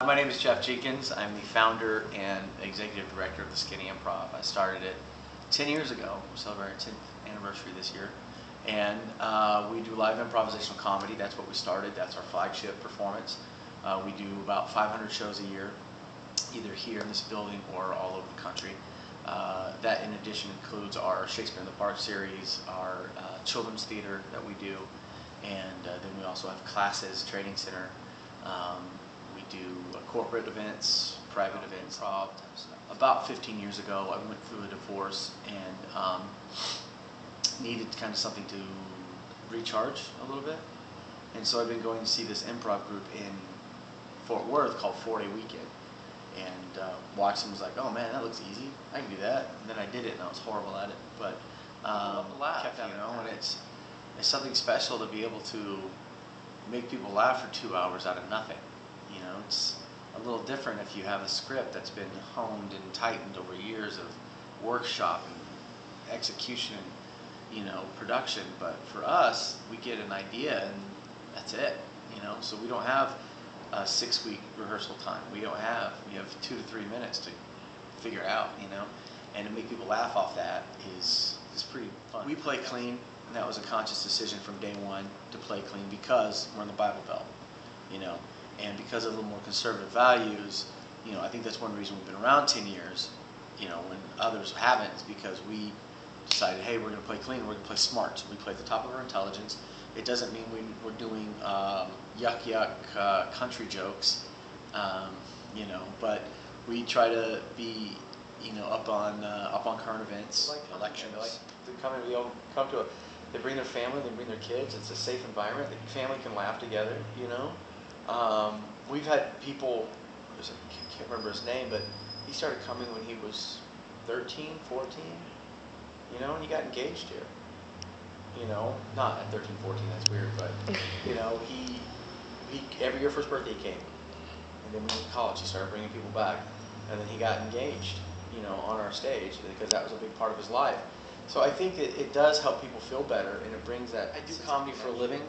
My name is Jeff Jenkins. I'm the founder and executive director of the Skinny Improv. I started it 10 years ago. We're celebrating our 10th anniversary this year. And we do live improvisational comedy. That's what we started. That's our flagship performance. We do about 500 shows a year, either here in this building or all over the country. That in addition includes our Shakespeare in the Park series, our children's theater that we do, and then we also have classes, training center. We do corporate events, private events. About 15 years ago, I went through a divorce and needed kind of something to recharge a little bit. And so I've been going to see this improv group in Fort Worth called 4-Day Weekend. And watched them, was like, oh man, that looks easy. I can do that. And then I did it, and I was horrible at it. But kept, you know, and it's something special to be able to make people laugh for 2 hours out of nothing. You know, it's a little different if you have a script that's been honed and tightened over years of workshop and execution and, you know, production. But for us, we get an idea and that's it, you know. So we don't have a 6-week rehearsal time. We have 2 to 3 minutes to figure out, you know, and to make people laugh off that is pretty fun. We play clean, and that was a conscious decision from day one to play clean because we're in the Bible Belt, you know. And because of a little more conservative values, you know, I think that's one reason we've been around 10 years, you know, when others haven't, is because we decided, hey, we're going to play clean, we're going to play smart. So we play at the top of our intelligence. It doesn't mean we're doing yuck country jokes, you know, but we try to be, you know, up on current events, like elections. They like to come in, they bring their family, they bring their kids. It's a safe environment. The family can laugh together, you know. We've had people, I can't remember his name, but he started coming when he was 13, 14, you know, and he got engaged here. You know, not at 13, 14, that's weird, but, you know, he every year for his birthday he came. And then when he went to college, he started bringing people back. And then he got engaged, you know, on our stage because that was a big part of his life. So I think it does help people feel better, and it brings that. I do comedy for a living,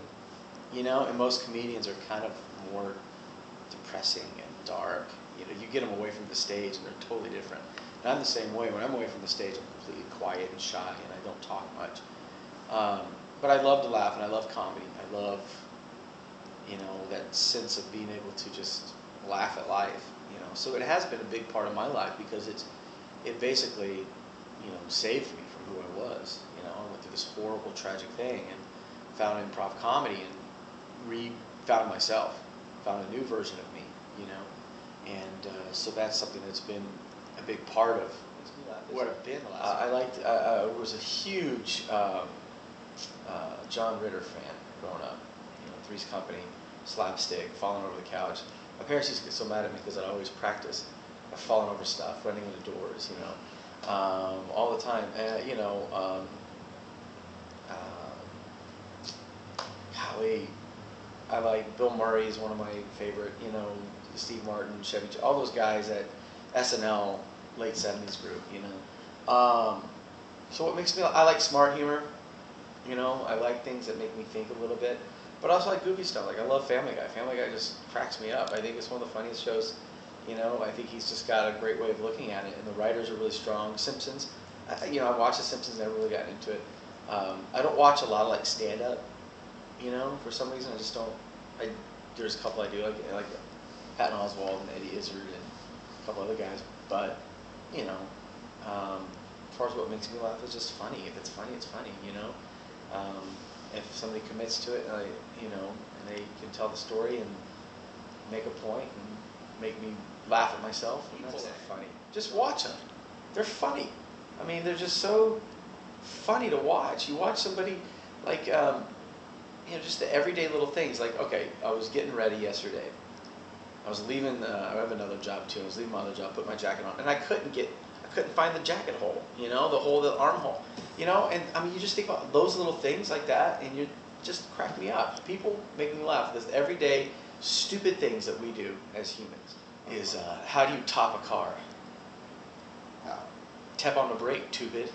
you know, and most comedians are kind of more depressing and dark. You know, you get them away from the stage and they're totally different. And I'm the same way. When I'm away from the stage, I'm completely quiet and shy and I don't talk much. But I love to laugh and I love comedy. I love, you know, that sense of being able to just laugh at life, you know. So it has been a big part of my life because it basically, you know, saved me from who I was. You know, I went through this horrible, tragic thing and found improv comedy and found myself, found a new version of me, you know. And so that's something that's been a big part of what I've been the last I was a huge John Ritter fan growing up. You know, Three's Company, slapstick, falling over the couch. My parents used to get so mad at me because I'd always practice. I've fallen over stuff, running into doors, you know, all the time. You know, golly, I like Bill Murray is one of my favorite. You know, Steve Martin, Chevy, all those guys at SNL, late '70s group. You know, so what makes me? I like smart humor. You know, I like things that make me think a little bit, but also like goofy stuff. Like I love Family Guy. Family Guy just cracks me up. I think it's one of the funniest shows. You know, I think he's just got a great way of looking at it, and the writers are really strong. Simpsons, you know, I watched The Simpsons, never really gotten into it. I don't watch a lot of like stand-up. You know, for some reason I just don't. There's a couple I do, like Patton Oswalt and Eddie Izzard and a couple other guys. But you know, as far as what makes me laugh is just funny. If it's funny, it's funny. You know. If somebody commits to it, you know, and they can tell the story and make a point and make me laugh at myself, and that's funny. Just watch them. They're funny. I mean, they're just so funny to watch. You watch somebody like, you know, just the everyday little things. Like, okay, I was getting ready yesterday. I was leaving. I have another job too. I was leaving my other job, put my jacket on, and I couldn't find the jacket hole. You know, the armhole. You know, and I mean, you just think about those little things like that, and you just crack me up. People make me laugh. This everyday stupid things that we do as humans is how do you top a car? Tap on the brake, tubid.